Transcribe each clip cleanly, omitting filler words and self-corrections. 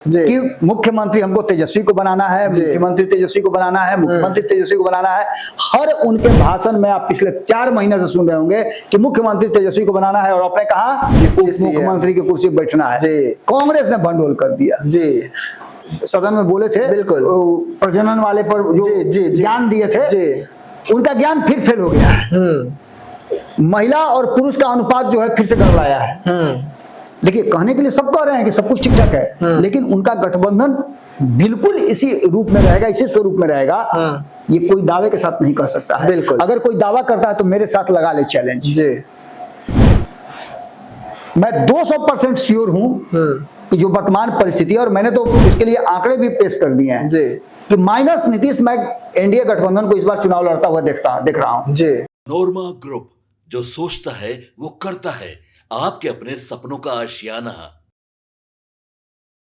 कि मुख्यमंत्री हमको तेजस्वी को बनाना है, मुख्यमंत्री तेजस्वी को बनाना है, मुख्यमंत्री तेजस्वी को बनाना है। हर उनके भाषण में आप पिछले 4 महीने से सुन रहे होंगे कि मुख्यमंत्री तेजस्वी को बनाना है और आपने कहा मुख्यमंत्री की कुर्सी बैठना है। कांग्रेस ने भंडोल कर दिया जी। सदन में बोले थे बिल्कुल प्रजनन वाले पर जो ज्ञान दिए थे उनका ज्ञान फिर फेल हो गया है। महिला और पुरुष का अनुपात जो है फिर से गड़बड़ाया है। देखिए, कहने के लिए सब कह रहे हैं कि सब कुछ ठीक ठाक है, लेकिन उनका गठबंधन बिल्कुल इसी रूप में रहेगा, इसी स्वरूप में रहेगा। ये कोई दावे के साथ नहीं कह सकता है। बिल्कुल। अगर कोई दावा करता है तो मेरे साथ लगा ले चैलेंज जी। मैं 200% श्योर हूं कि जो वर्तमान परिस्थिति, और मैंने तो उसके लिए आंकड़े भी पेश कर दिए हैं जी, कि माइनस नीतीश मैं एनडीए गठबंधन को इस बार चुनाव लड़ता हुआ देख रहा हूं जी। नोरमा ग्रुप, जो सोचता है वो करता है, आपके अपने सपनों का आशियाना।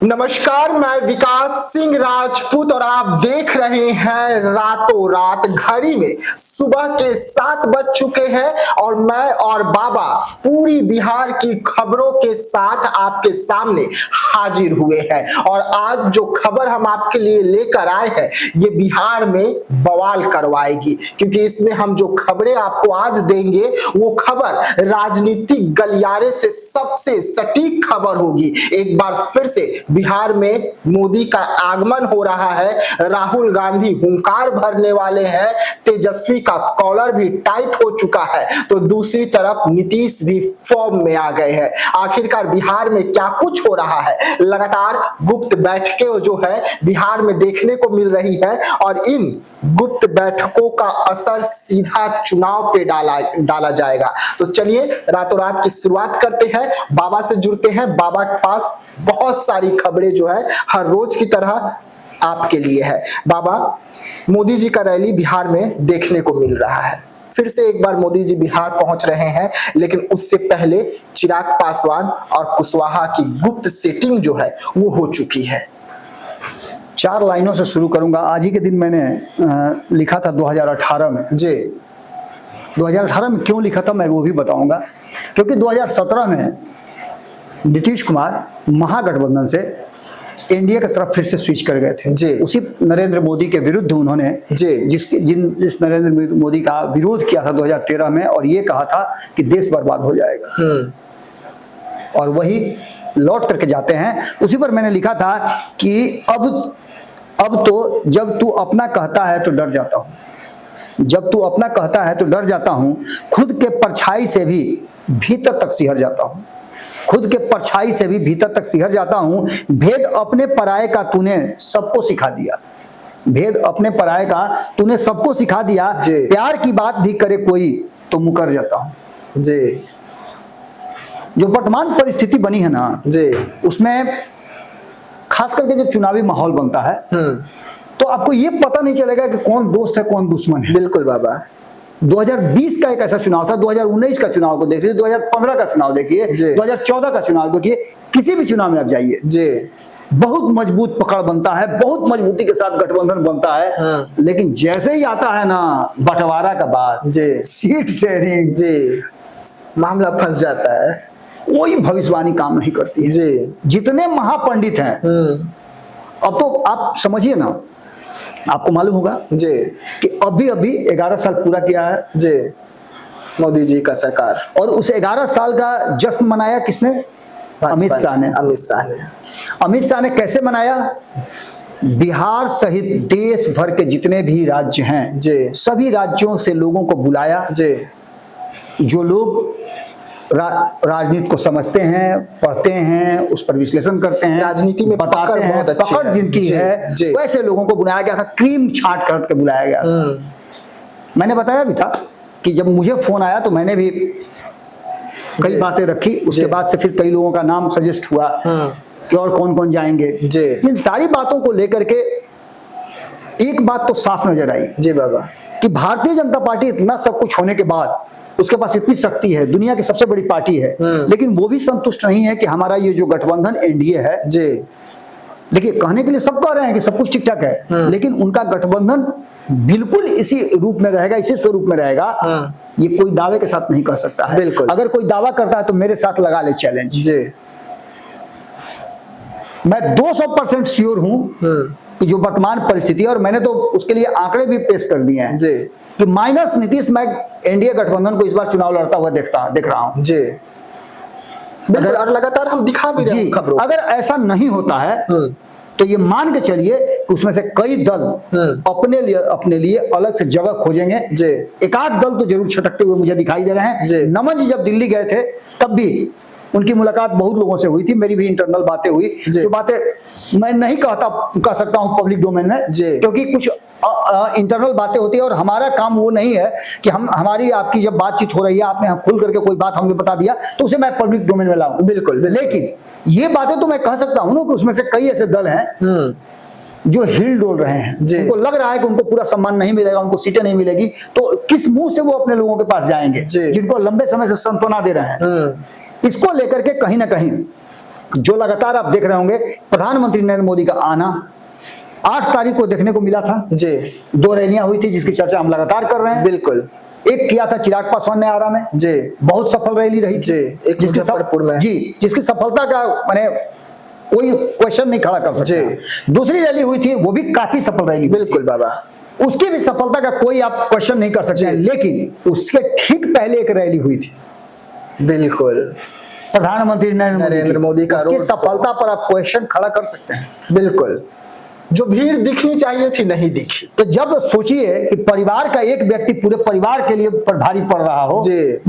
नमस्कार, मैं विकास सिंह राजपूत और आप देख रहे हैं रातों रात। घड़ी में सुबह के 7 बज चुके हैं और मैं और बाबा पूरी बिहार की खबरों के साथ आपके सामने हाजिर हुए हैं। और आज जो खबर हम आपके लिए लेकर आए हैं ये बिहार में बवाल करवाएगी, क्योंकि इसमें हम जो खबरें आपको आज देंगे वो खबर राजनीतिक गलियारे से सबसे सटीक खबर होगी। एक बार फिर से बिहार में मोदी का आगमन हो रहा है, राहुल गांधी हुंकार भरने वाले हैं, तेजस्वी का कॉलर भी टाइट हो चुका है, तो दूसरी तरफ नीतीश भी फॉर्म में आ गए हैं। आखिरकार बिहार में क्या कुछ हो रहा है? लगातार गुप्त बैठकें जो है बिहार में देखने को मिल रही है और इन गुप्त बैठकों का असर सीधा चुनाव पे डाला जाएगा। तो चलिए रातों रात की शुरुआत करते हैं, बाबा से जुड़ते हैं। बाबा के पास बहुत सारी खबरें जो है हर रोज की तरह आपके लिए है। बाबा, मोदी जी का रैली बिहार में देखने को मिल रहा है। फिर से एक बार मोदी जी बिहार पहुंच रहे हैं, लेकिन उससे पहले चिराग पासवान और कुशवाहा की गुप्त सेटिंग जो है वो हो चुकी है। 4 लाइनों से शुरू करूंगा। आज ही के दिन मैंने लिखा था 2018 में जी। 2018 में क्यों लिखा था मैं वो भी बताऊंगा, क्योंकि 2017 में नीतीश कुमार महागठबंधन से एनडीए की तरफ फिर से स्विच कर गए थे जी। उसी नरेंद्र मोदी के विरुद्ध उन्होंने जिस नरेंद्र मोदी का विरोध किया था 2013 में, और ये कहा था कि देश बर्बाद हो जाएगा, और वही लौट करके जाते हैं। उसी पर मैंने लिखा था कि अब तो जब तू अपना कहता है तो डर जाता हूं, जब तू अपना कहता है तो डर जाता हूं, खुद के परछाई से भी भीतर तक सिहर जाता हूं, खुद के परछाई से भी भीतर तक सिहर जाता हूं। भेद अपने पराये का तूने सबको सिखा दिया, भेद अपने पराये का तूने सबको सिखा दिया, प्यार की बात भी करे कोई तो मुकर जाता हूं जी। जो वर्तमान परिस्थिति बनी है ना जी, उसमें खास करके जब चुनावी माहौल बनता है तो आपको ये पता नहीं चलेगा कि कौन दोस्त है कौन दुश्मन है। बिल्कुल बाबा, 2020 का एक ऐसा चुनाव था, 2019 का चुनाव को देखिए, 2015 का चुनाव देखिए, 2014 का चुनाव देखिए, किसी भी चुनाव में आप जाइए जी, बहुत मजबूत पकड़ बनता है, बहुत मजबूती के साथ गठबंधन बनता है। लेकिन जैसे ही आता है ना बंटवारा का बात जी, सीट शेयरिंग जी, मामला फंस जाता है, कोई भविष्यवाणी काम नहीं करती है जी। जितने महापंडित हैं, अब तो आप समझिए ना, आपको मालूम होगा जी कि अभी 11 साल पूरा किया है जी मोदी जी का सरकार, और उस 11 साल का जश्न मनाया किसने? अमित शाह ने। अमित शाह ने कैसे मनाया? बिहार सहित देश भर के जितने भी राज्य हैं जी, सभी राज्यों से लोगों को बुलाया जी, जो लोग राजनीति को समझते हैं, पढ़ते हैं, उस पर विश्लेषण करते हैं, राजनीति में बताते हैं, पकड़ जिनकी है, वैसे लोगों को बुलाया गया था, क्रीम छांट करके बुलाया गया था। मैंने बताया भी था कि जब मुझे फोन आया तो मैंने भी कई बातें रखी, उसके बाद से फिर कई लोगों का नाम सजेस्ट हुआ कि और कौन कौन जाएंगे। इन सारी बातों को लेकर के एक बात तो साफ नजर आई जी बाबा, कि भारतीय जनता पार्टी इतना सब कुछ होने के बाद उसके पास इतनी शक्ति है, दुनिया की सबसे बड़ी पार्टी है, लेकिन वो भी संतुष्ट नहीं है कि हमारा ये जो गठबंधन एनडीए है जी। देखिए, कहने के लिए सब कह रहे हैं कि सब कुछ ठीक ठाक है, लेकिन उनका गठबंधन बिल्कुल इसी रूप में रहेगा, इसी स्वरूप में रहेगा। ये कोई दावे के साथ नहीं कह सकता है। बिल्कुल। अगर कोई दावा करता है तो मेरे साथ लगा ले चैलेंज जी। मैं 200% श्योर हूं कि जो वर्तमान परिस्थिति है, और मैंने तो उसके लिए आंकड़े भी पेश कर दिए हैं जी कि माइनस नीतीश, मैं एनडीए गठबंधन को इस बार चुनाव लड़ता हुआ देख रहा हूं जी। बिल्कुल, और लगातार हम दिखा भी रहे हैं खबरों। अगर ऐसा नहीं होता है तो ये मान के चलिए कि उसमें से कई दल अपने लिए अलग से जगह खोजेंगे। एक आध दल तो जरूर छटकते हुए मुझे दिखाई दे रहे हैं। नमन जी जब दिल्ली गए थे तब भी उनकी मुलाकात बहुत लोगों से हुई थी, मेरी भी इंटरनल बातें हुई, जो बातें मैं नहीं कह सकता हूं पब्लिक डोमेन में, क्योंकि कुछ इंटरनल बातें होती है और हमारा काम वो नहीं है कि हमारी आपकी जब बातचीत हो रही है, आपने खुल करके कोई बात हमने बता दिया तो उसे मैं पब्लिक डोमेन में लाऊं। बिल्कुल। लेकिन ये बातें तो मैं कह सकता हूं ना कि उसमें से कई ऐसे दल हैं जो हिल डोल रहे हैं, उनको लग रहा है कि उनको पूरा सम्मान नहीं मिलेगा, उनको सीटें नहीं मिलेगी, तो किस मुंह से वो अपने लोगों के पास जाएंगे जिनको लंबे समय से सांत्वना दे रहे हैं। इसको लेकर के कहीं ना कहीं जो लगातार आप देख रहे होंगे, प्रधानमंत्री नरेंद्र मोदी का आना 8 तारीख को देखने को मिला था। 2 रैलियां हुई थी जिसकी चर्चा हम लगातार कर रहे हैं। बिल्कुल। एक किया था चिराग पासवान ने आरा में, बहुत सफल रैली रही थी, जिसकी सफलता का मैंने कोई क्वेश्चन नहीं खड़ा कर सकते। दूसरी रैली हुई थी, वो भी काफी सफल रैली। बिल्कुल बाबा, उसकी भी सफलता का कोई आप क्वेश्चन नहीं कर सकते हैं। लेकिन उसके ठीक पहले एक रैली हुई थी, बिल्कुल, प्रधानमंत्री नरेंद्र मोदी का, उसकी सफलता पर आप क्वेश्चन खड़ा कर सकते हैं। बिल्कुल, जो भीड़ दिखनी चाहिए थी नहीं दिखी। तो जब सोचिए कि परिवार का एक व्यक्ति पूरे परिवार के लिए भारी पड़ रहा हो,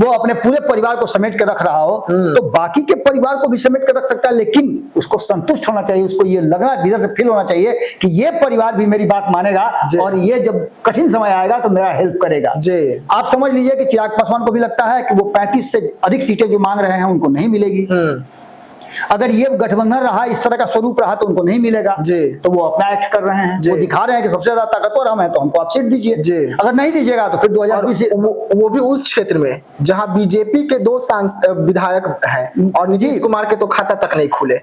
वो अपने पूरे परिवार को समेट कर रख रहा हो, तो बाकी के परिवार को भी समेट कर रख सकता है, लेकिन उसको संतुष्ट होना चाहिए, उसको ये लगना, भीतर से फील होना चाहिए कि ये परिवार भी मेरी बात मानेगा और ये जब कठिन समय आएगा तो मेरा हेल्प करेगा। आप समझ लीजिए कि चिराग पासवान को भी लगता है कि वो 35 से अधिक सीटें जो मांग रहे हैं उनको नहीं मिलेगी। अगर ये गठबंधन रहा, इस तरह का स्वरूप रहा तो उनको नहीं मिलेगा। तो वो अपना एक्ट कर रहे हैं, वो दिखा रहे हैं कि सबसे ज्यादा ताकतवर हम हैं तो हमको आप सीट दीजिए। अगर नहीं दीजिएगा तो फिर 2020 वो भी उस क्षेत्र में जहां बीजेपी के 2 विधायक हैं और नीतीश कुमार के तो खाता तक नहीं खुले।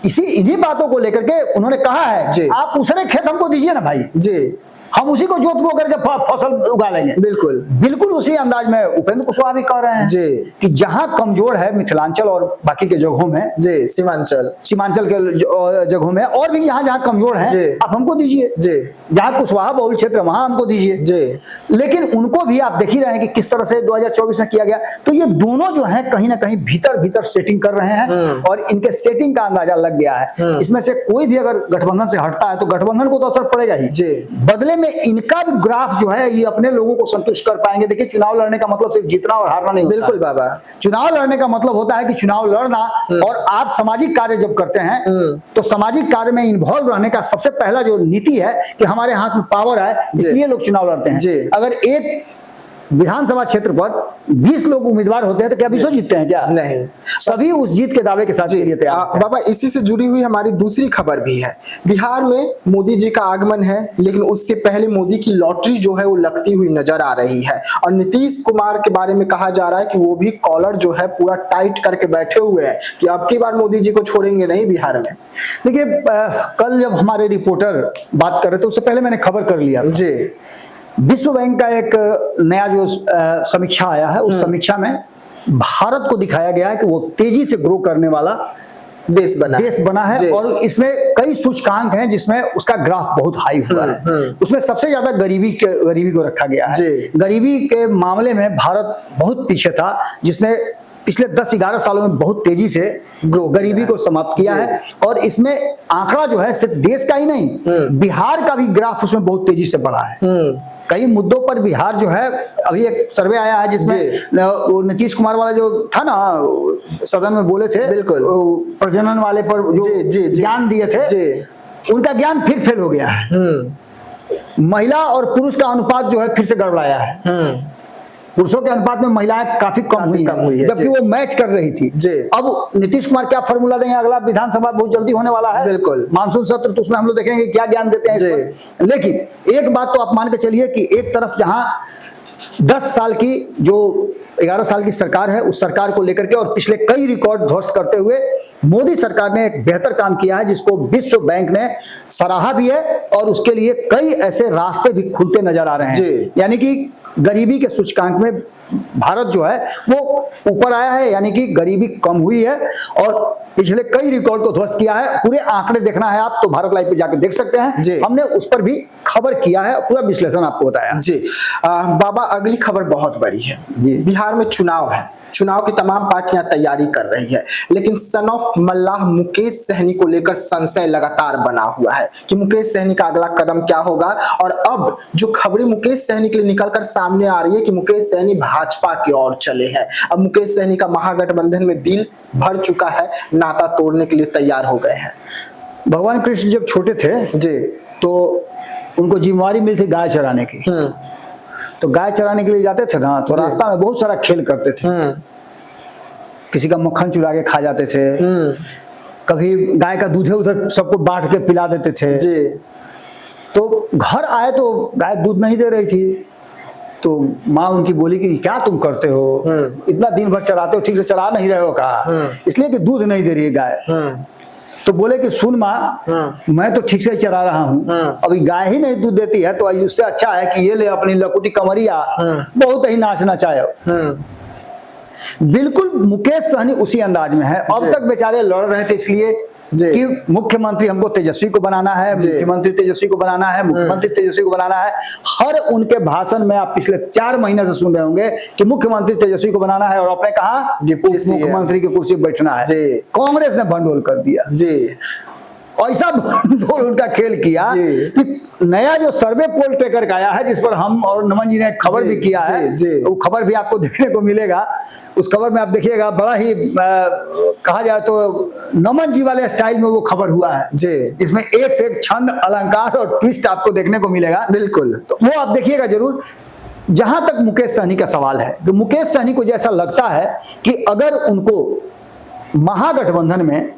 इन्हीं बातों को लेकर के उन्होंने कहा है आप दूसरे खेत हमको दीजिए ना भाई, हम उसी को जोत बो करके फसल उगा लेंगे। बिल्कुल बिल्कुल उसी अंदाज में उपेंद्र कुशवाहा भी कह रहे हैं कि जहां कमजोर है मिथिलांचल और बाकी के जगहों में, सीमांचल के जगहों में, और भी जहां कमजोर है आप हमको दीजिए, जहां कुशवाहा बहुल क्षेत्र वहां हमको दीजिए। लेकिन उनको भी आप देख ही रहे हैं कि किस तरह से 2024 में किया गया। तो ये दोनों जो है कहीं ना कहीं भीतर सेटिंग कर रहे हैं और इनके सेटिंग का अंदाजा लग गया है। इसमें से कोई भी अगर गठबंधन से हटता है तो गठबंधन को तो असर पड़ेगा ही, बदले में इनका भी ग्राफ जो है ये अपने लोगों को संतुष्ट कर पाएंगे। देखिए, चुनाव लड़ने का मतलब सिर्फ जीतना और हारना नहीं होता। बिल्कुल बाबा, चुनाव लड़ने का मतलब होता है कि चुनाव लड़ना, और आप सामाजिक कार्य जब करते हैं तो सामाजिक कार्य में इन्वॉल्व रहने का सबसे पहला जो नीति है कि हमारे हाथ में पावर है, इसलिए लोग चुनाव लड़ते हैं। अगर एक विधानसभा क्षेत्र पर 20 लोग उम्मीदवार होते हैं तो क्या 20 जीतते हैं? क्या नहीं, सभी उस जीत के दावे के साथ तैयार। बाबा, इसी से जुड़ी हुई हमारी दूसरी खबर भी है। बिहार में मोदी जी का आगमन है, लेकिन उससे पहले मोदी की लॉटरी जो है वो लगती हुई नजर आ रही है, और नीतीश कुमार के बारे में कहा जा रहा है कि वो भी कॉलर जो है पूरा टाइट करके बैठे हुए हैं कि अब की बार मोदी जी को छोड़ेंगे नहीं बिहार में। देखिए, कल जब हमारे रिपोर्टर बात कर रहे थे उससे पहले मैंने खबर कर लिया विश्व बैंक का एक नया जो समीक्षा आया है, उस समीक्षा में भारत को दिखाया गया है कि वो तेजी से ग्रो करने वाला देश बना है और इसमें कई सूचकांक हैं जिसमें उसका ग्राफ बहुत हाई हुआ है। उसमें सबसे ज्यादा गरीबी को रखा गया है। गरीबी के मामले में भारत बहुत पीछे था, जिसने पिछले 10-11 सालों में बहुत तेजी से गरीबी को समाप्त किया है। और इसमें आंकड़ा जो है सिर्फ देश का ही नहीं, बिहार का भी ग्राफ उसमें बहुत तेजी से बढ़ा है। कई मुद्दों पर बिहार जो है, अभी एक सर्वे आया है जिसमें वो नीतीश कुमार वाला जो था ना, सदन में बोले थे, बिल्कुल प्रजनन वाले पर जो ज्ञान दिए थे, उनका ज्ञान फिर फेल हो गया है। महिला और पुरुष का अनुपात जो है फिर से गड़बड़ाया है। पुरुषों के अनुपात में महिलाएं काफी कम हुई है, जबकि वो मैच कर रही थी। अब नीतीश कुमार क्या फॉर्मूला देंगे? अगला विधानसभा बहुत जल्दी होने वाला है, बिल्कुल मानसून सत्र, तो उसमें हम लोग देखेंगे क्या ज्ञान देते हैं इस पर। लेकिन एक बात तो आप मान के चलिए कि एक तरफ जहां 10 साल की जो 11 साल की सरकार है, उस सरकार को लेकर के और पिछले कई रिकॉर्ड ध्वस्त करते हुए मोदी सरकार ने एक बेहतर काम किया है, जिसको विश्व बैंक ने सराहा भी है, और उसके लिए कई ऐसे रास्ते भी खुलते नजर आ रहे हैं। यानी कि गरीबी के सूचकांक में भारत जो है वो ऊपर आया है, यानी कि गरीबी कम हुई है और पिछले कई रिकॉर्ड को ध्वस्त किया है। पूरे आंकड़े देखना है आप तो भारत लाइव पे जाकर देख सकते हैं, हमने उस पर भी खबर किया है, पूरा विश्लेषण आपको बताया जी। बाबा अगली खबर बहुत बड़ी है जी। बिहार में चुनाव है, चुनाव की तमाम पार्टियां तैयारी कर रही है, लेकिन सन ऑफ मल्लाह मुकेश सहनी को लेकर संशय लगातार बना हुआ है कि मुकेश सहनी का अगला कदम क्या होगा। और अब जो खबरें मुकेश सहनी के लिए निकलकर सामने आ रही है कि मुकेश सहनी भाजपा की ओर चले हैं। अब मुकेश सहनी का महागठबंधन में दिल भर चुका है, नाता तोड़ने के लिए तैयार हो गए हैं। भगवान कृष्ण जब छोटे थे जी तो उनको जिम्मेवारी मिली थी गाय चराने की, तो गाय चराने के लिए जाते थे ना, तो रास्ता में बहुत सारा खेल करते थे। किसी का मक्खन चुरा के खा जाते थे, कभी गाय का दूध उधर सबको बांट के पिला देते थे जी। तो घर आए तो गाय दूध नहीं दे रही थी, तो माँ उनकी बोली कि क्या तुम करते हो, इतना दिन भर चराते हो, ठीक से चला नहीं रहे हो, कहा इसलिए कि दूध नहीं दे रही है गाय। तो बोले कि सुन माँ, मैं तो ठीक से चरा रहा हूँ, अभी गाय ही नहीं दूध देती है, तो उससे अच्छा है कि ये ले अपनी लकुटी कमरिया, बहुत ही नाच नचाए। बिल्कुल मुकेश सहनी उसी अंदाज में है। अब तक बेचारे लड़ रहे थे इसलिए कि मुख्यमंत्री हमको तेजस्वी को बनाना है, मुख्यमंत्री तेजस्वी को बनाना है, मुख्यमंत्री तेजस्वी को बनाना है। हर उनके भाषण में आप पिछले 4 महीने से सुन रहे होंगे कि मुख्यमंत्री तेजस्वी को बनाना है, और आपने कहा मुख्यमंत्री की कुर्सी बैठना है। कांग्रेस ने भंडोल कर दिया जी, ऐसा भंडोल उनका खेल किया कि नया जो सर्वे पोल टेकर का आया है, जिस पर हम और नमन जी ने खबर भी किया है, वो खबर भी आपको देखने को मिलेगा। उस खबर में आप देखिएगा, बड़ा ही कहा जाए तो नमन जी वाले स्टाइल में वो खबर हुआ है जी, जिसमें एक से एक छंद, अलंकार और ट्विस्ट आपको देखने को मिलेगा। बिल्कुल, तो वो आप देखिएगा जरूर। जहां तक मुकेश सहनी का सवाल है, तो मुकेश सहनी को जैसा लगता है कि अगर उनको महागठबंधन में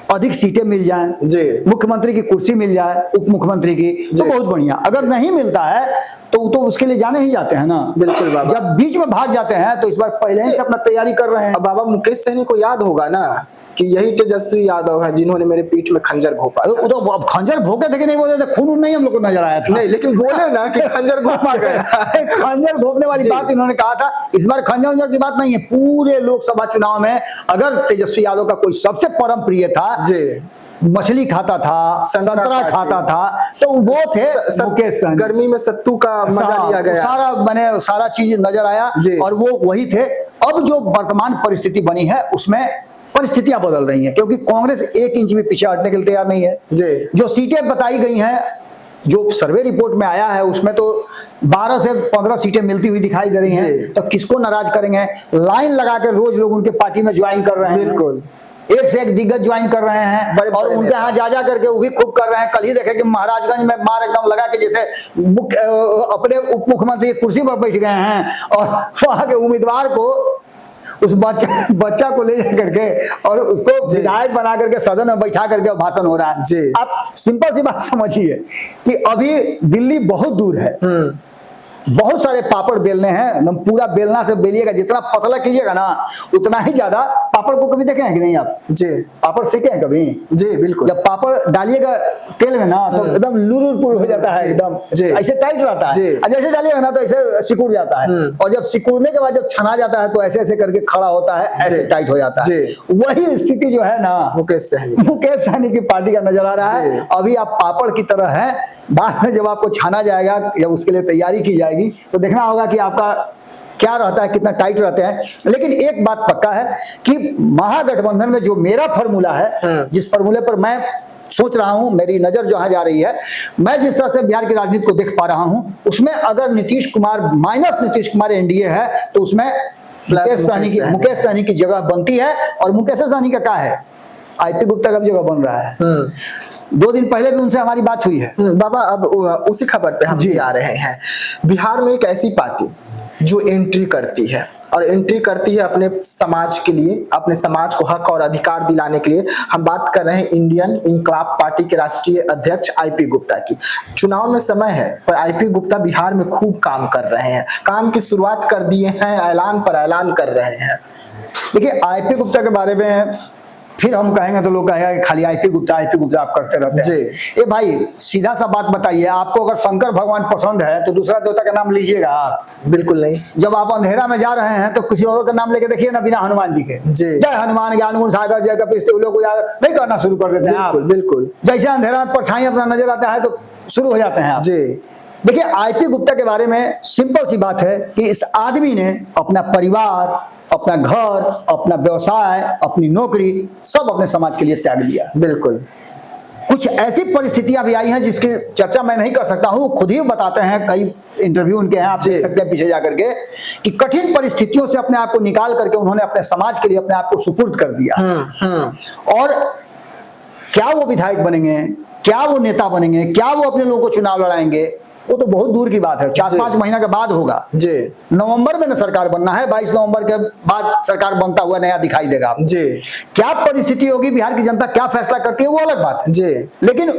अधिक सीटें मिल जाएं जी, मुख्यमंत्री की कुर्सी मिल जाए, उप मुख्यमंत्री की, तो बहुत बढ़िया। अगर नहीं मिलता है तो उसके लिए जाने ही जाते हैं ना। बिल्कुल बाबा, जब बीच में भाग जाते हैं तो इस बार पहले ही से अपना तैयारी कर रहे हैं। अब बाबा मुकेश सहनी को याद होगा ना कि यही तेजस्वी यादव है जिन्होंने मेरे पीठ में खंजर घोंपा। तो अब खंजर भोंके थे कि नहीं बोले थे, खून नहीं हम लोग को नजर आया था। नहीं, लेकिन बोले ना कि खंजर घोंपा गया। खंजर घोंपने वाली बात इन्होंने कहा था। इस बार खंजर की बात नहीं है, पूरे लोकसभा चुनाव में अगर तेजस्वी यादव का कोई सबसे परम प्रिय था जी, मछली खाता था, संतरा खाता था, तो वो थे मुकेश सहनी। गर्मी में सत्तू का मजा लिया गया, सारा चीज नजर आया और वो वही थे। अब जो वर्तमान परिस्थिति बनी है उसमें परिस्थितियां बदल रही हैं, क्योंकि कांग्रेस 1 इंच भी पीछे हटने के लिए तैयार नहीं है जी। जो सीटें बताई गई हैं, जो सर्वे रिपोर्ट में आया है, उसमें तो 12 से 15 सीटें मिलती हुई दिखाई दे रही हैं। तो किसको नाराज करेंगे? लाइन लगा के रोज लोग उनके पार्टी में ज्वाइन कर रहे हैं, बिल्कुल एक से एक दिग्गज ज्वाइन कर रहे हैं और उनके यहाँ जा करके वो भी खूब कर रहे हैं। कल ही देखे कि महाराजगंज में मार एकदम लगा के जैसे अपने उप मुख्यमंत्री कुर्सी पर बैठ गए हैं और वहां के उम्मीदवार को, उस बच्चा को ले जा करके और उसको विधायक बना करके सदन में बैठा करके भाषण हो रहा है। आप सिंपल सी बात समझिए कि अभी दिल्ली बहुत दूर है, बहुत सारे पापड़ बेलने हैं, एकदम पूरा बेलना से बेलिएगा, जितना पतला कीजिएगा ना उतना ही ज्यादा। पापड़ को कभी देखे हैं कि नहीं आप जी? पापड़ सेके हैं कभी जी? बिल्कुल। जब पापड़ डालिएगा तेल में ना तो एकदम लुरुपुर हो जाता है, एकदम ऐसे टाइट रहता है, और जैसे डालिएगा ना तो ऐसे सिकुड़ जाता है, और जब सिकुड़ने के बाद जब छना जाता है तो ऐसे ऐसे करके खड़ा होता है, ऐसे टाइट हो जाता है। वही स्थिति जो है ना मुकेश सहनी की पार्टी का नजर आ रहा है। अभी आप पापड़ की तरह है, बाद में जब आपको छाना जाएगा, जब उसके लिए तैयारी की जाएगी तो देखना होगा कि आपका क्या रहता है, कितना टाइट रहते हैं। लेकिन एक बात पक्का है कि महागठबंधन में जो मेरा फॉर्मूला है, जिस फॉर्मूले पर मैं सोच रहा हूं, मेरी नजर जहां जा रही है, मैं जिस तरह से बिहार की राजनीति को देख पा रहा हूं, उसमें अगर नीतीश कुमार एनडीए है तो उसमें मुकेश सहनी की जगह बनती है। और मुकेश सहनी का क्या है, आईपी गुप्ता का जगह बन रहा है। 2 दिन पहले भी उनसे हमारी बात हुई है। बाबा, अब उसी खबर पे हम जी आ रहे हैं। बिहार में एक ऐसी पार्टी जो एंट्री करती है और एंट्री करती है अपने समाज के लिए, अपने समाज को हक और अधिकार दिलाने के लिए। हम बात कर रहे हैं इंडियन इनकलाब पार्टी के राष्ट्रीय अध्यक्ष आईपी गुप्ता की। चुनाव में समय है पर आईपी गुप्ता बिहार में खूब काम कर रहे हैं, काम की शुरुआत कर दिए हैं, ऐलान पर ऐलान कर रहे हैं। देखिए, आईपी गुप्ता के बारे में फिर हम कहेंगे तो लोग कहेगा कि खाली आईपी गुप्ता आप करते रहते हैं। ए भाई सीधा सा बात बताइए, आपको अगर शंकर भगवान पसंद है तो दूसरा देवता का नाम लीजिएगा आप? बिल्कुल नहीं। जब आप अंधेरा में जा रहे हैं तो किसी और का नाम लेके देखिए ना, बिना हनुमान जी के जय हनुमान ज्ञान गुण सागर जय कपीस लोग नहीं करना शुरू कर देते हैं आप। बिल्कुल। जैसे अंधेरा में परछाई अपना नजर आता है तो शुरू हो जाते हैं आप। देखिए आईपी गुप्ता के बारे में सिंपल सी बात है कि इस आदमी ने अपना परिवार, अपना घर, अपना व्यवसाय, अपनी नौकरी सब अपने समाज के लिए त्याग दिया। बिल्कुल। कुछ ऐसी परिस्थितियां भी आई हैं जिसकी चर्चा मैं नहीं कर सकता हूं, खुद ही बताते हैं, कई इंटरव्यू उनके हैं, आप देख सकते हैं पीछे जाकर के, कि कठिन परिस्थितियों से अपने आप को निकाल करके उन्होंने अपने समाज के लिए अपने आप को सुपुर्द कर दिया। और क्या वो विधायक बनेंगे, क्या वो नेता बनेंगे, क्या वो अपने लोगों को चुनाव लड़ाएंगे, वो तो बहुत दूर की बात है, 4-5 महीना के बाद होगा। नवंबर में ना सरकार बनना है, 22 नवंबर के बाद सरकार बनता हुआ नया दिखाई देगा। क्या परिस्थिति होगी, बिहार की जनता क्या फैसला करती है, वो अलग बात है। लेकिन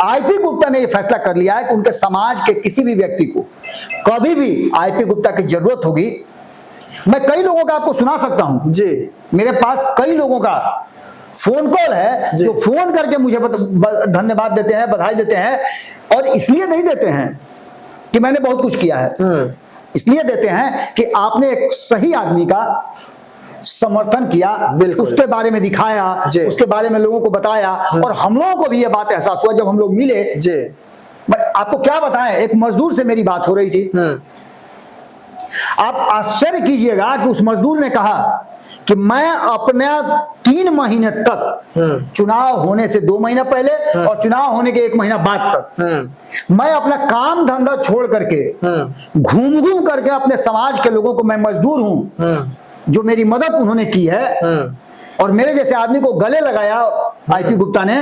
आईपी गुप्ता ने ये फैसला कर लिया है कि उनके समाज के किसी भी व्यक्ति को कभी भी आईपी गुप्ता की जरूरत होगी, मैं कई लोगों का आपको सुना सकता हूं। मेरे पास कई लोगों का फोन कॉल है जो फोन करके मुझे धन्यवाद देते हैं, बधाई देते हैं, और इसलिए नहीं देते हैं कि मैंने बहुत कुछ किया है, इसलिए देते हैं कि आपने एक सही आदमी का समर्थन किया, उसके बारे में दिखाया, उसके बारे में लोगों को बताया, और हम लोगों को भी ये बात एहसास हुआ जब हम लोग मिले। मैं आपको क्या बताएं, एक मजदूर से मेरी बात हो रही थी, आप आश्चर्य कीजिएगा कि उस मजदूर ने कहा कि मैं अपने 3 महीने तक, चुनाव होने से 2 महीना पहले और चुनाव होने के 1 महीना बाद तक, मैं अपना काम धंधा छोड़ करके घूम करके अपने समाज के लोगों को, मैं मजदूर हूं, जो मेरी मदद उन्होंने की है, और मेरे जैसे आदमी को गले लगाया आईपी गुप्ता ने,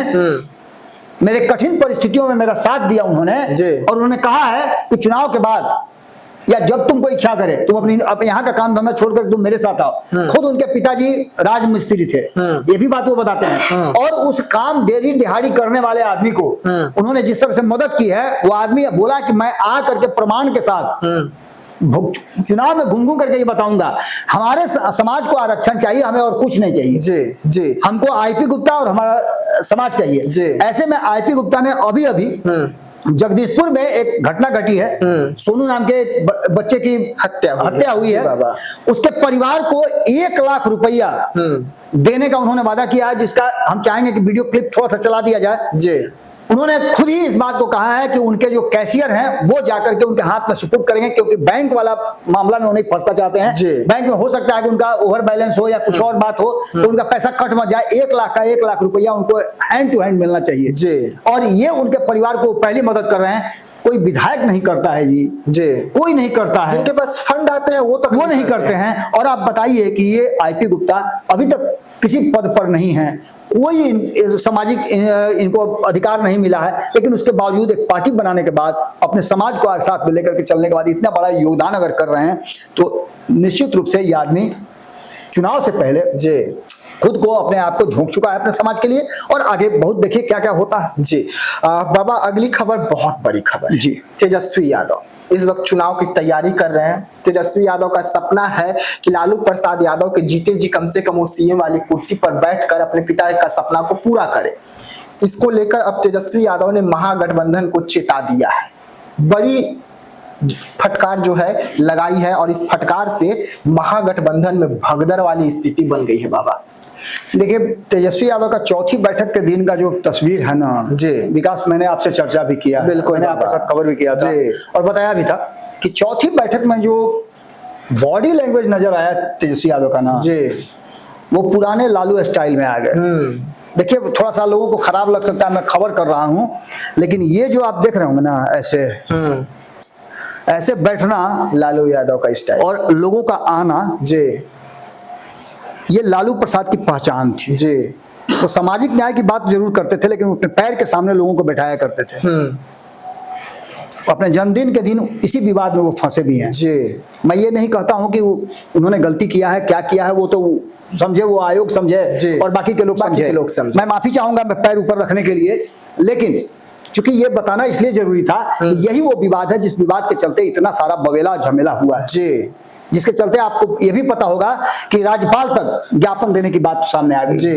मेरे कठिन परिस्थितियों में मेरा साथ दिया उन्होंने, और उन्होंने कहा है कि चुनाव के बाद या जब तुमको इच्छा करे तुम अपने यहाँ का काम धंधा छोड़कर तुम मेरे साथ आओ। खुद उनके पिताजी राजमिस्त्री थे, ये भी बात वो बताते हैं, और उस काम देरी दिहाड़ी करने वाले आदमी को उन्होंने जिस तरह से मदद की है, वो आदमी बोला कि मैं आ करके प्रमाण के साथ चुनाव में घूम करके ये बताऊंगा, हमारे समाज को आरक्षण चाहिए, हमें और कुछ नहीं चाहिए। हमको आईपी गुप्ता और हमारा समाज चाहिए। ऐसे में आईपी गुप्ता ने अभी जगदीशपुर में एक घटना घटी है, सोनू नाम के बच्चे की हत्या हुई है। उसके परिवार को 1 लाख रुपया देने का उन्होंने वादा किया है, जिसका हम चाहेंगे कि वीडियो क्लिप थोड़ा सा चला दिया जाए। उन्होंने खुद ही इस बात को कहा है कि उनके जो कैशियर हैं वो जाकर के उनके हाथ में सुपुर्द करेंगे, क्योंकि बैंक वाला मामला में उन्हें फंसना चाहते हैं। बैंक में हो सकता है कि उनका ओवर बैलेंस हो या कुछ और बात हो, तो उनका पैसा कट मत जाए। 1 लाख रुपया उनको हैंड टू हैंड मिलना चाहिए। और ये उनके परिवार को पहली मदद कर रहे हैं। कोई विधायक नहीं करता है जी, कोई नहीं करता है। जिनके पास फंड आते हैं वो नहीं करते हैं। और आप बताइए कि ये आईपी गुप्ता अभी तक किसी पद पर नहीं है, कोई सामाजिक इनको अधिकार नहीं मिला है, लेकिन उसके बावजूद एक पार्टी बनाने के बाद, अपने समाज को साथ में लेकर के चलने के बाद इतना बड़ा योगदान अगर कर रहे हैं, तो निश्चित रूप से ये आदमी चुनाव से पहले खुद को, अपने आप को झोंक चुका है अपने समाज के लिए। और आगे बहुत देखिए क्या क्या होता है। बाबा अगली खबर बहुत बड़ी खबर है। तेजस्वी यादव इस वक्त चुनाव की तैयारी कर रहे हैं। तेजस्वी यादव का सपना है कि लालू प्रसाद यादव के जीते जी कम से कम वो सीएम वाली कुर्सी पर बैठकर अपने पिता का सपना को पूरा करे। इसको लेकर अब तेजस्वी यादव ने महागठबंधन को चेता दिया है, बड़ी फटकार जो है लगाई है, और इस फटकार से महागठबंधन में भगदड़ वाली स्थिति बन गई है। बाबा देखिए, तेजस्वी यादव का चौथी बैठक के दिन का जो तस्वीर है ना विकास, मैंने आपसे चर्चा भी किया, बिल्कुल मैंने आपके साथ कवर भी किया था और बताया भी था कि चौथी बैठक में जो बॉडी लैंग्वेज नजर आया तेजस्वी यादव का ना, वो पुराने लालू स्टाइल में आ गए। देखिए, थोड़ा सा लोगों को खराब लग सकता है, मैं खबर कर रहा हूँ, लेकिन ये जो आप देख रहे होंगे ना, ऐसे बैठना लालू यादव का स्टाइल और लोगों का आना, ये लालू प्रसाद की पहचान थी। तो सामाजिक न्याय की बात जरूर करते थे, लेकिन अपने पैर के सामने लोगों को बैठाया करते थे। अपने जन्मदिन के दिन इसी विवाद में वो फंसे भी हैं। मैं ये नहीं कहता हूं कि उन्होंने गलती किया है, क्या किया है वो तो समझे, वो आयोग समझे और बाकी के लोग समझे। मैं माफी चाहूंगा मैं पैर ऊपर रखने के लिए, लेकिन चूंकि ये बताना इसलिए जरूरी था, यही वो विवाद है जिस विवाद के चलते इतना सारा बवेला झमेला हुआ है। जिसके चलते आपको यह भी पता होगा कि राज्यपाल तक ज्ञापन देने की बात सामने आ गई। जी।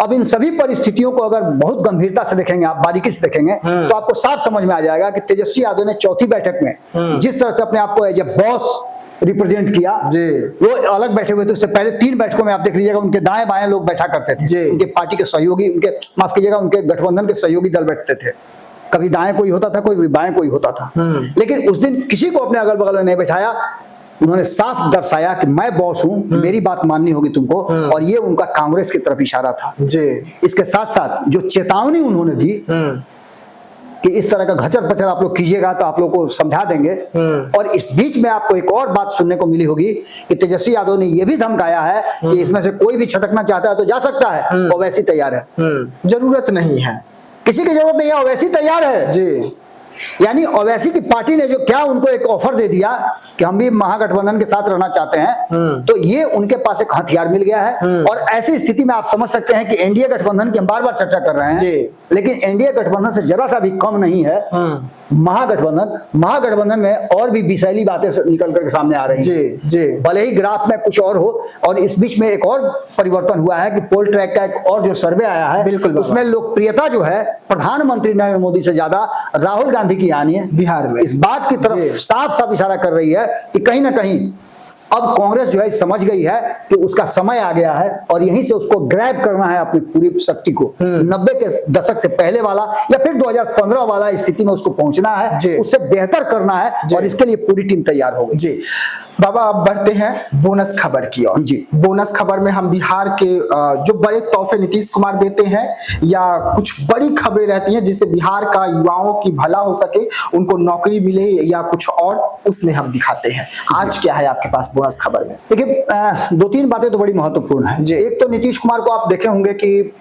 अब इन सभी परिस्थितियों को अगर बहुत गंभीरता से देखेंगे, आप बारीकी से देखेंगे, तो आपको साफ समझ में आ जाएगा कि तेजस्वी यादव ने चौथी बैठक में जिस तरह से अपने आप को एज ए बॉस रिप्रेजेंट किया, जी, वो अलग बैठे हुए थे। उससे पहले 3 बैठकों में आप देख लीजिएगा उनके दाएं बाएं लोग बैठा करते थे, उनके पार्टी के सहयोगी, उनके माफ कीजिएगा उनके गठबंधन के सहयोगी दल बैठते थे। कभी दाएं कोई होता था, कोई बाएं कोई होता था, लेकिन उस दिन किसी को अपने अगल बगल में नहीं बैठाया। उन्होंने साफ दर्शाया कि मैं बॉस हूं, मेरी बात माननी होगी तुमको, और ये उनका कांग्रेस की तरफ इशारा था। जी। इसके साथ साथ जो चेतावनी उन्होंने दी कि इस तरह का घचर पचर आप लोग कीजिएगा तो आप लोग को समझा देंगे। और इस बीच में आपको एक और बात सुनने को मिली होगी कि तेजस्वी यादव ने यह भी धमकाया है कि इसमें से कोई भी छटकना चाहता है तो जा सकता है, ओवैसी तैयार है। जरूरत नहीं है, किसी की जरूरत नहीं है, ओवैसी तैयार है। जी। यानी ओवैसी की पार्टी ने जो क्या उनको एक ऑफर दे दिया कि हम भी महागठबंधन के साथ रहना चाहते हैं, तो ये उनके पास एक हथियार मिल गया है। और ऐसी स्थिति में आप समझ सकते हैं कि एनडीए गठबंधन की हम बार बार चर्चा कर रहे हैं जी। लेकिन एनडीए गठबंधन से जरा सा भी कम नहीं है महागठबंधन में और भी विषैली बातें निकल करके सामने आ रही हैं। जी, जी। भले ही ग्राफ में कुछ और हो, और इस बीच में एक और परिवर्तन हुआ है कि पोल ट्रैक का एक और जो सर्वे आया है, बिल्कुल, उसमें लोकप्रियता जो है प्रधानमंत्री नरेंद्र मोदी से ज्यादा राहुल गांधी की आनी है बिहार में। इस बात की तरफ साफ साफ इशारा कर रही है कि कहीं ना कहीं अब कांग्रेस जो है समझ गई है कि उसका समय आ गया है, और यहीं से उसको ग्रैब करना है अपनी पूरी शक्ति को। 90 के दशक से पहले वाला या फिर 2015 वाला स्थिति में उसको पहुंचना है, उससे बेहतर करना है, और इसके लिए पूरी टीम तैयार हो गई। जी बाबा, अब बढ़ते हैं बोनस खबर की ओर। जी। बोनस खबर में हम बिहार के जो बड़े तोहफे नीतीश कुमार देते हैं या कुछ बड़ी खबरें रहती हैं जिससे बिहार का युवाओं की भला हो सके, उनको नौकरी मिले या कुछ और, उसमें हम दिखाते हैं। आज क्या है आपके पास बोनस खबर में? देखिए, 2-3 बातें तो बड़ी महत्वपूर्ण है। एक तो नीतीश कुमार को आप देखे होंगे कि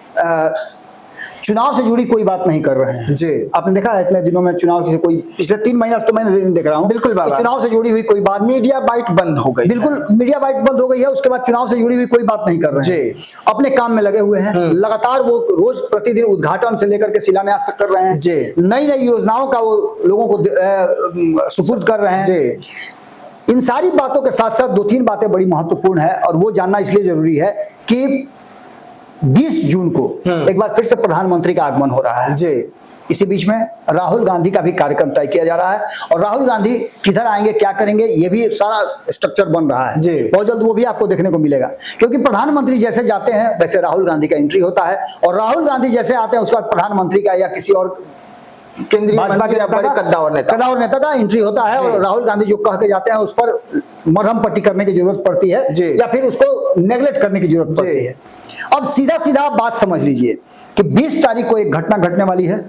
चुनाव से जुड़ी कोई बात नहीं कर रहे हैं। जी। आपने देखा है इतने दिनों में चुनाव की कोई पिछले 3 महीना से तो मैं नहीं देख रहा हूं। बिल्कुल बाबा, चुनाव से जुड़ी हुई कोई बात, मीडिया बाइट बंद हो गई। बिल्कुल मीडिया बाइट बंद हो गई है, उसके बाद चुनाव से जुड़ी हुई कोई बात नहीं कर रहे हैं। अपने काम में लगे हुए हैं, लगातार वो रोज प्रतिदिन उद्घाटन से लेकर के शिलान्यास तक कर रहे हैं, नई नई योजनाओं का वो लोगों को सुपुर्द कर रहे हैं। इन सारी बातों के साथ साथ 2-3 बातें बड़ी महत्वपूर्ण है, और वो जानना इसलिए जरूरी है कि 20 जून को एक बार फिर से प्रधानमंत्री का आगमन हो रहा है। जी। इसी बीच में राहुल गांधी का भी कार्यक्रम तय किया जा रहा है, और राहुल गांधी किधर आएंगे, क्या करेंगे, ये भी सारा स्ट्रक्चर बन रहा है। जी। बहुत जल्द वो भी आपको देखने को मिलेगा, क्योंकि प्रधानमंत्री जैसे जाते हैं वैसे राहुल गांधी का एंट्री होता है, और राहुल गांधी जैसे आते हैं उसके बाद प्रधानमंत्री का या किसी और केंद्रीय भाजपा के कद्दावर नेता का एंट्री होता है, और राहुल गांधी जो कह के जाते हैं उस पर मरहम पट्टी करने की जरूरत पड़ती है, या फिर उसको नेगलेक्ट करने की जरूरत पड़ती है। अब सीधा सीधा बात समझ लीजिए कि 20 तारीख को एक घटना घटने वाली है,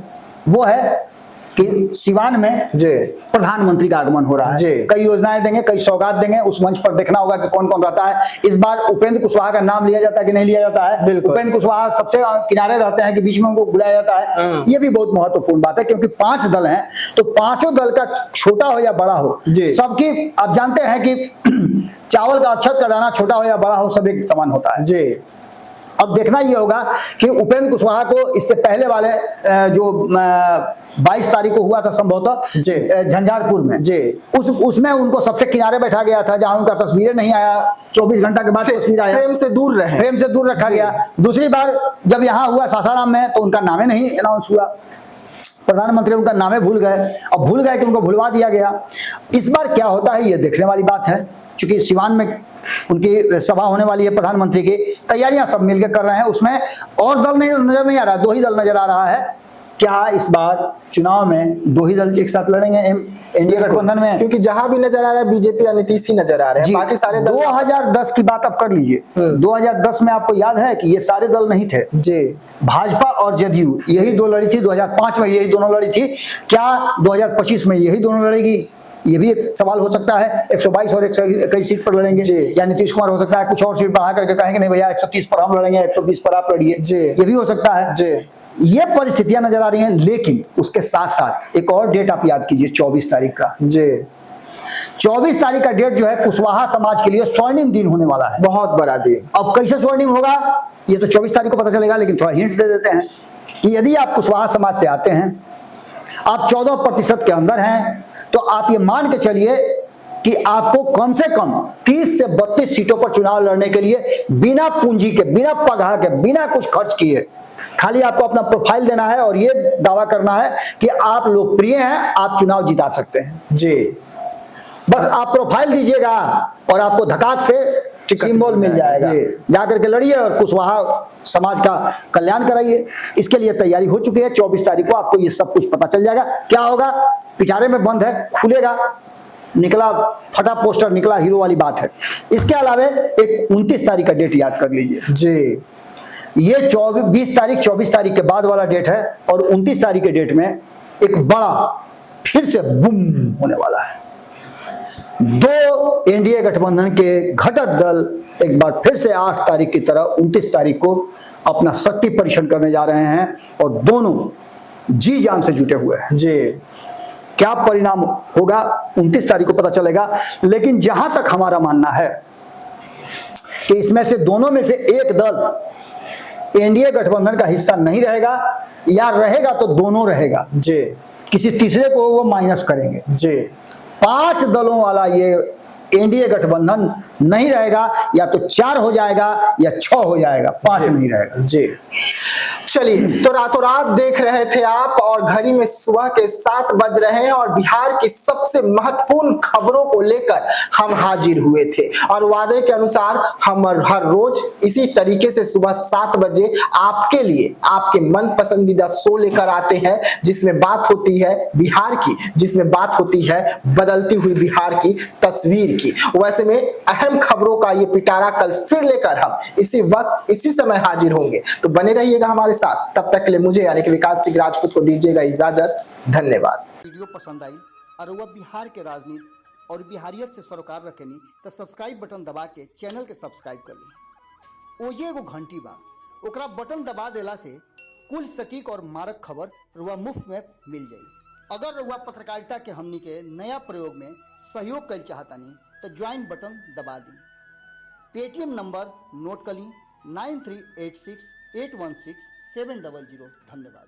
वो है कि सिवान में प्रधानमंत्री का आगमन हो रहा है। कई योजनाएं देंगे, कई सौगात देंगे, उस मंच पर देखना होगा कि कौन कौन रहता है। इस बार उपेंद्र कुशवाहा का नाम लिया जाता है कि नहीं लिया जाता है? उपेंद्र कुशवाहा सबसे किनारे रहते हैं कि बीच में उनको बुलाया जाता है? ये भी बहुत महत्वपूर्ण बात है, क्योंकि 5 दल हैं, तो पांचों दल का छोटा हो या बड़ा हो, सबकी आप जानते हैं कि चावल का अक्षत का दाना छोटा हो या बड़ा हो, सब एक समान होता है। जी। अब देखना ये होगा कि उपेंद्र कुशवाहा को इससे पहले वाले जो 22 तारीख को हुआ था संभवतः झंझारपुर में, उसमें उनको सबसे किनारे बैठा गया था, जहां उनका तस्वीरें नहीं आया, 24 घंटा के बाद तस्वीर आया, फ्रेम से दूर रखा गया। दूसरी बार जब यहाँ हुआ सासाराम में, तो उनका नाम नहीं अनाउंस हुआ, प्रधानमंत्री उनका नाम भूल गए, अब भूल गए कि उनको भुलवा दिया गया। इस बार क्या होता है ये देखने वाली बात है, क्योंकि सिवान में उनकी सभा होने वाली है प्रधानमंत्री की, तैयारियां सब मिलकर कर रहे हैं, उसमें और दल नजर नहीं आ रहा, 2 ही दल नजर आ रहा है। क्या इस बार चुनाव में 2 ही दल एक साथ लड़ेंगे एनडीए गठबंधन में? क्योंकि जहां भी नजर आ रहा है बीजेपी और नीतीश ही नजर आ रहे हैं, बाकी सारे दल। 2010 की बात आप कर लीजिए, 2010 में आपको याद है कि ये सारे दल नहीं थे जी, भाजपा और जदयू यही 2 लड़ी थी, 2005 में यही दोनों लड़ी थी, क्या 2025 में यही दोनों लड़ेगी? ये भी एक सवाल हो सकता है। 122 और 121 सीट पर लड़ेंगे, या नीतीश कुमार हो सकता है कुछ और सीट बढ़ा करके कहेंगे नहीं भैया 130 पर हम लड़ेंगे, 120 पर आप लड़िए, ये भी हो सकता है। ये परिस्थितियां नजर आ रही हैं, लेकिन उसके साथ साथ एक और डेट आप याद कीजिए, 24 तारीख का। 24 तारीख का डेट जो है कुशवाहा समाज के लिए स्वर्णिम दिन होने वाला है, बहुत बड़ा दिन। अब कैसे स्वर्णिम होगा ये तो 24 तारीख को पता चलेगा, लेकिन थोड़ा हिंट दे देते हैं कि यदि आप कुशवाहा समाज से आते हैं, आप 14% के अंदर हैं, तो आप ये मान के चलिए कि आपको कम से कम 30 से 32 सीटों पर चुनाव लड़ने के लिए बिना पूंजी के, बिना पगहा के, बिना कुछ खर्च किए, खाली आपको अपना प्रोफाइल देना है और ये दावा करना है कि आप लोकप्रिय हैं, आप चुनाव जिता सकते हैं। जी, बस आप प्रोफाइल दीजिएगा और आपको धकाक से सिंबल मिल जाएगा, जाकर के लड़िए और कुशवाहा समाज का कल्याण कराइए। इसके लिए तैयारी हो चुकी है। 24 तारीख को आपको ये सब कुछ पता चल जाएगा। क्या होगा, पिटारे में बंद है, खुलेगा, निकला फटा पोस्टर निकला, हीरो वाली बात है। इसके अलावा एक 29 तारीख का डेट याद कर लीजिए जी। ये 20 तारीख 24 तारीख के बाद वाला डेट है और 29 तारीख के डेट में एक बड़ा फिर से बूम होने वाला है। दो एनडीए गठबंधन के घटक दल एक बार फिर से 8 तारीख की तरह 29 तारीख को अपना शक्ति परीक्षण करने जा रहे हैं और दोनों जी जान से जुटे हुए हैं। जी, क्या परिणाम होगा 29 तारीख को पता चलेगा। लेकिन जहां तक हमारा मानना है कि इसमें से दोनों में से एक दल एनडीए गठबंधन का हिस्सा नहीं रहेगा, या रहेगा तो दोनों रहेगा जी, किसी तीसरे को वो माइनस करेंगे। जी। 5 दलों वाला ये एनडीए गठबंधन नहीं रहेगा, या तो 4 हो जाएगा या 6 हो जाएगा, 5 नहीं रहेगा। जी, चलिए, तो रातों रात देख रहे थे आप और घड़ी में सुबह के 7 बज रहे हैं और बिहार की सबसे महत्वपूर्ण खबरों को लेकर हम हाजिर हुए थे और वादे के अनुसार हम हर रोज इसी तरीके से सुबह 7 बजे आपके लिए आपके मन पसंदीदा शो लेकर आते हैं, जिसमें बात होती है बिहार की, जिसमें बात होती है बदलती हुई बिहार की तस्वीर की। वैसे में अहम खबरों का ये पिटारा कल फिर लेकर हम इसी वक्त इसी समय हाजिर होंगे, तो बने रहिएगा हमारे साथ। तब तक के लिए मुझे यानी कि विकास सिंह राजपूत को दीजिएगा इजाजत। धन्यवाद। वीडियो पसंद आई और वह बिहार के राजनीति और बिहारियत से सरोकार रखेनी तो सब्सक्राइब बटन दबा के चैनल के सब्सक्राइब कर ली। ओजे एगो घंटी बा, ओकरा बटन दबा देला से कुल सटीक और मारक खबर रुआ मुफ्त में मिल जाई। अगर रुआ पत्रकारिता के हमनी के नया प्रयोग में सहयोग कर चाहतानी तो ज्वाइन बटन दबा दी। पेटीएम नंबर नोट कर ली 9386816700। धन्यवाद।